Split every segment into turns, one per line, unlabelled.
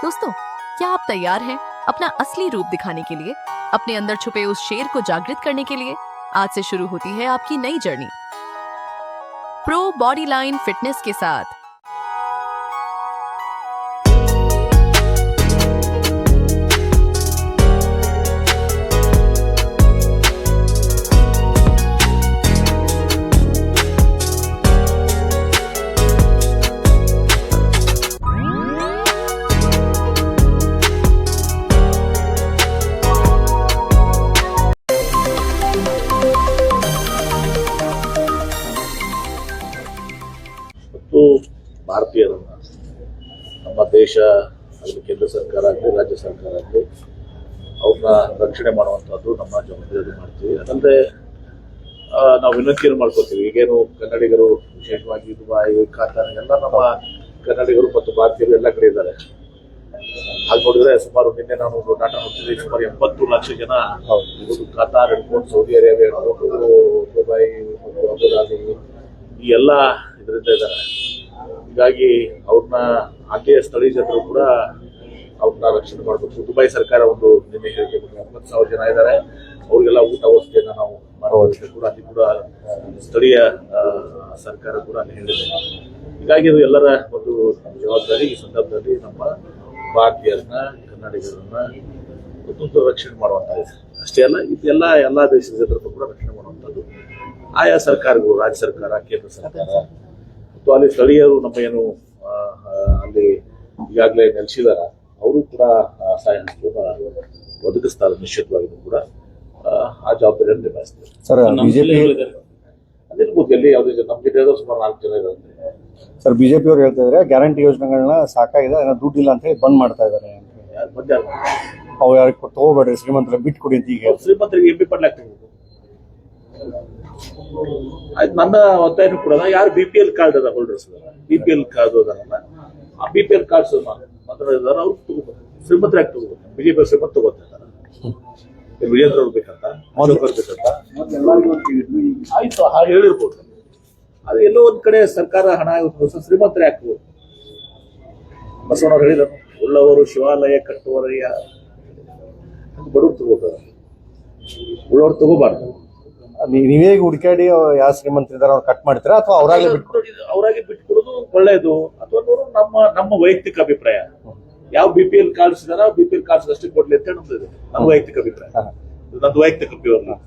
दोस्तों, क्या आप तैयार हैं अपना असली रूप दिखाने के लिए, अपने अंदर छुपे उस शेर को जागृत करने के लिए? आज से शुरू होती है आपकी नई journey pro body line fitness के साथ।
ಭಾರತೀಯರನ್ನ ನಮ್ಮ ದೇಶ ಆಗಲಿ ಕೇಂದ್ರ ಸರ್ಕಾರ ಆಗಲಿ ರಾಜ್ಯ ಸರ್ಕಾರ ಆಗಲಿ ಅವ್ರನ್ನ ರಕ್ಷಣೆ ಮಾಡುವಂಥದ್ದು ನಮ್ಮ ಜವಾಬ್ದಾರಿ ಮಾಡ್ತೀವಿ. ಅದಲ್ಲದೆ ನಾವು ವಿನಂತಿಯನ್ನು ಮಾಡ್ಕೋತೀವಿ. ಈಗೇನು ಕನ್ನಡಿಗರು ವಿಶೇಷವಾಗಿ ದುಬಾಯಿ ಕಾತಾನೆಲ್ಲ ನಮ್ಮ ಕನ್ನಡಿಗರು ಮತ್ತು ಭಾರತೀಯರು ಎಲ್ಲ ಕಡೆ ಇದ್ದಾರೆ. ಹಾಗೆ ನೋಡಿದ್ರೆ ಸುಮಾರು ನಿನ್ನೆ ನಾನು ಡಾಟಾ ನೋಡ್ತಿದ್ದೆ, ಸುಮಾರು 70 ಲಕ್ಷ ಜನ ಕಾತಾರ್ ಹಿಡ್ಕೊಂಡು ಸೌದಿ ಅರೇಬಿಯಾ ಹಿಡ್ಕೊಂಡು ದುಬೈ ಮತ್ತು ಅಬುದಾಬಿ ಈ ಎಲ್ಲ ಇದರಿಂದ ಇದ್ದಾರೆ. ಹೀಗಾಗಿ ಅವ್ರನ್ನ ಅಲ್ಲಿಯ ಸ್ಥಳೀಯ ಜನರು ಕೂಡ ಅವ್ರನ್ನ ರಕ್ಷಣೆ ಮಾಡಬೇಕು. ದುಬೈ ಸರ್ಕಾರ ಒಂದು ನಿನ್ನೆ ಹೇಳಿಕೆ 70,000 ಜನ ಇದ್ದಾರೆ, ಅವ್ರಿಗೆಲ್ಲ ಊಟ ವ್ಯವಸ್ಥೆಯನ್ನು ನಾವು ಮಾಡೋದಕ್ಕೆ ಕೂಡ ಅಲ್ಲಿ ಕೂಡ ಸ್ಥಳೀಯ ಸರ್ಕಾರ ಕೂಡ ಅಲ್ಲಿ ಹೇಳಿದೆ. ಹೀಗಾಗಿ ಇದು ಎಲ್ಲರ ಒಂದು ಜವಾಬ್ದಾರಿ. ಈ ಸಂದರ್ಭದಲ್ಲಿ ನಮ್ಮ ಭಾರತೀಯರನ್ನ ಕನ್ನಡಿಗರನ್ನ ಒಂದು ರಕ್ಷಣೆ ಮಾಡುವಂಥದ್ದು ಅಷ್ಟೇ ಅಲ್ಲ, ಇದೆಲ್ಲ ಎಲ್ಲ ದೇಶದ ಜನರನ್ನು ಕೂಡ ರಕ್ಷಣೆ ಮಾಡುವಂಥದ್ದು ಆಯಾ ಸರ್ಕಾರಗಳು, ರಾಜ್ಯ ಸರ್ಕಾರ, ಕೇಂದ್ರ ಸರ್ಕಾರ ಮತ್ತು ಅಲ್ಲಿ ಸ್ಥಳೀಯರು ನಮ್ಮ ಏನು ಅಲ್ಲಿ ಈಗಾಗಲೇ ನೆಲೆಸಿದಾರ ಅವರು ಕೂಡ ಸಹಾಯ ಒದಗಿಸ್ತಾರೆ. ನಿಶ್ಚಿತವಾಗಿ ಕೂಡ ಆ ಜವಾಬ್ದಾರಿಯನ್ನು ನಿಭಾಯಿಸ್ತಾರೆ.
ಸರ್, ಬಿಜೆಪಿ
ಅದಿರ್ಬೋದು, ಎಲ್ಲಿ ಯಾವುದೇ ನಮ್ಮ ಜಿಲ್ಲೆಯ ಸುಮಾರು 4 ಜನ ಇದ್ದಾರೆ.
ಸರ್, ಬಿಜೆಪಿ ಅವರು ಹೇಳ್ತಾ ಇದ್ದಾರೆ ಗ್ಯಾರಂಟಿ ಯೋಜನೆಗಳನ್ನ ಸಾಕಾಗಿದೆ, ದುಡ್ಡಿಲ್ಲ ಅಂತ ಹೇಳಿ ಬಂದ್ ಮಾಡ್ತಾ ಇದ್ದಾರೆ. ಅವು ಯಾರಿಗೆ ತಗೋಬೇಡ್ರಿ, ಶ್ರೀಮಂತರ ಬಿಟ್ಟು ಕೊಡಿ ಅಂತ. ಈಗ
ಶ್ರೀಮಂತರಿಗೆ MP ಪಡ್ಲಾಕ್ ಆಯ್ತು, ನನ್ನ ಒತ್ತಾಯನೂ ಕೂಡ ಯಾರು BPL ಕಾರ್ಡ್ ಅದ ಹೋಲ್ಡರ್ಸ್ BPL ಕಾರ್ಡ್ ಅದಾರಲ್ಲ, ಆ BPL ಕಾರ್ಡ್ಸ್ ಮಾತ್ರ ಇದಾರೆ, ಅವ್ರು ತಗೋಬೇಕು. ಶ್ರೀಮಂತರ ಯಾಕೆ ತಗೋಬೇಕು? ಬಿಜೆಪಿ ಶ್ರೀಮಂತ ತಗೋತಾ ಇದ್ದಾರೆ. ವಿಜೇಂದ್ರ ಅವ್ರು ಬೇಕಂತ, ಅಶೋಕ್ ಅವ್ರು ಬೇಕಂತ ಆಯ್ತು, ಹಾಗೆ ಹೇಳಿರ್ಬೋದು. ಅದು ಎಲ್ಲೋ ಒಂದ್ ಕಡೆ ಸರ್ಕಾರ ಹಣ ಶ್ರೀಮಂತರ ಯಾಕೆ ತಗೋದು? ಬಸವಣ್ಣವ್ರು ಹೇಳಿದರು, ಉಳ್ಳವರು ಶಿವಾಲಯ ಕಟ್ಟುವರಯ್ಯ, ಬಡವ್ರು ತಗೋತಾರೆ, ಉಳ್ಳವ್ರು ತಗೋಬಾರ್ದು.
ನೀವೇ ಹುಡುಕಾಡಿ ಯಾವ ಶ್ರೀಮಂತ ಇದಾರೆ ಅವ್ರು ಕಟ್ ಮಾಡ್ತೀರಾ ಅಥವಾ ಅವರಾಗಲೇ
ಅವರಾಗಿ ಬಿಟ್ಕೊಡೋದು ಒಳ್ಳೇದು, ಅಥವಾ ನಮ್ಮ ವೈಯಕ್ತಿಕ ಅಭಿಪ್ರಾಯ. ಯಾವ BPL ಕಾರ್ಡ್ಸ್ ಇದಾರ BPL ಕಾರ್ಡ್ಸ್ ಅಷ್ಟೇ ಕೊಡ್ಲಿ ಅಂತ ಹೇಳಿ ನಮ್ಮ ವೈಯಕ್ತಿಕ ಅಭಿಪ್ರಾಯ. ನಂದು ವೈಯಕ್ತಿಕ ಅಭಿಪ್ರಾಯ.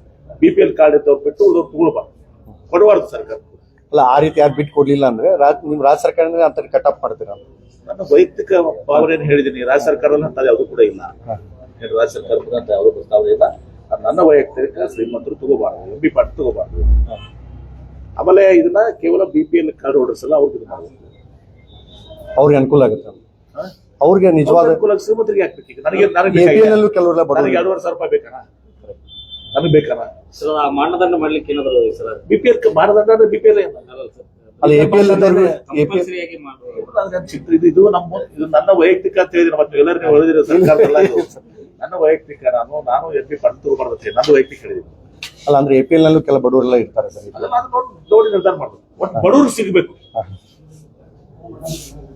BPL ಕಾರ್ಡ್ ಇದ್ದವ್ರು ಬಿಟ್ಟು ಉಳಿದವ್ರು ತಗೊಳ್ಬಾರ್ದು, ಕೊಡಬಾರ್ದು ಸರ್ಕಾರ.
ಅಲ್ಲ, ಆ ರೀತಿ ಯಾರು ಬಿಟ್ಟು ಕೊಡ್ಲಿಲ್ಲ ಅಂದ್ರೆ ನಿಮ್ ರಾಜ್ಯ ಸರ್ಕಾರ ಅಂತ ಕಟ್ ಆಫ್ ಮಾಡ್ತೀರಾ?
ನನ್ನ ವೈಯಕ್ತಿಕ ಭಾವನೆಯನ್ನು ಹೇಳಿದೀನಿ. ರಾಜ್ಯ ಸರ್ಕಾರದಲ್ಲಿ ಅಂತ ಯಾವುದು ಕೂಡ ಇಲ್ಲ, ರಾಜ್ಯ ಸರ್ಕಾರ ಕೂಡ ಅಂತ ಯಾವುದೂ ಪ್ರಸ್ತಾವ ಇಲ್ಲ. ನನ್ನ ವೈಯಕ್ತಿಕ ಶ್ರೀಮಂತರು ತಗೋಬಾರ್ದು, MP ಪಾರ್ಟ್ ತಗೋಬಾರ್ದು. ಆಮೇಲೆ ಇದನ್ನ ಕೇವಲ BPL ಕಾರ್ಡ್ ಹೋಲ್ಡರ್ಸ್ ಎಲ್ಲ ಅವ್ರಿಗೆ ಮಾಡಬೇಕು,
ಅವ್ರಿಗೆ ಅನುಕೂಲ ಆಗುತ್ತೆ. ಅವ್ರಿಗೆ ನಿಜವಾದ
ಅನುಕೂಲ, ಶ್ರೀಮಂತರಿಗೆ ಹಾಕ್ಬೇಕು. ಈಗ ನನಗೆ
ಕೆಲವರೆಲ್ಲ
2,500 ರೂಪಾಯಿ ಬೇಕಣ್ಣ, ನನಗೆ ಬೇಕಣ್ಣ.
ಮಾನದಂಡ ಮಾಡ್ಲಿಕ್ಕೆ ಏನಾದ್ರು
BPL ಮಾನದಂಡ BPL ಇದು ನನ್ನ ವೈಯಕ್ತಿಕ ಅಂತ ಹೇಳಿದ್ರೆ ಮತ್ತೆ ಎಲ್ಲರೂ ಹೇಳಿದ್ರೆ ಸರ್ಕಾರದಲ್ಲ, ನನ್ನ ವೈಯಕ್ತಿಕ. ನಾನು MP ಫಂಡ್ ತಗೋಬಾರ್ದು, ನನ್ನ ವೈಯಕ್ತಿಕ ಹೇಳಿದ್ದೀನಿ.
ಅಲ್ಲ, ಅಂದ್ರೆ APL ನಲ್ಲೂ ಕೆಲ ಬಡವರೆಲ್ಲ ಇರ್ತಾರೆ ಸರ್.
ನೋಡಿ ನಿರ್ಧಾರ ಮಾಡ್ಬೇಕು. ಒಟ್ಟು ಬಡವ್ರಿಗೆ ಸಿಗ್ಬೇಕು,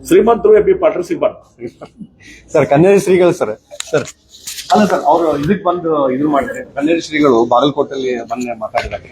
ಶ್ರೀಮಂತರು MP ಪಾರ್ಟ್ರು ಸಿಗ್ಬಾರ್ದು.
ಸರ್, ಕನ್ನೇರಿ ಶ್ರೀಗಳು ಸರ್ ಅಲ್ಲ ಸರ್, ಅವರು ಇದಕ್ಕೆ ಬಂದು ಇದು ಮಾಡಿದ್ರೆ ಕನ್ನೇರಿ ಶ್ರೀಗಳು ಬಾಗಲಕೋಟೆಯಲ್ಲಿ ಮೊನ್ನೆ ಮಾತಾಡಿದಾಗ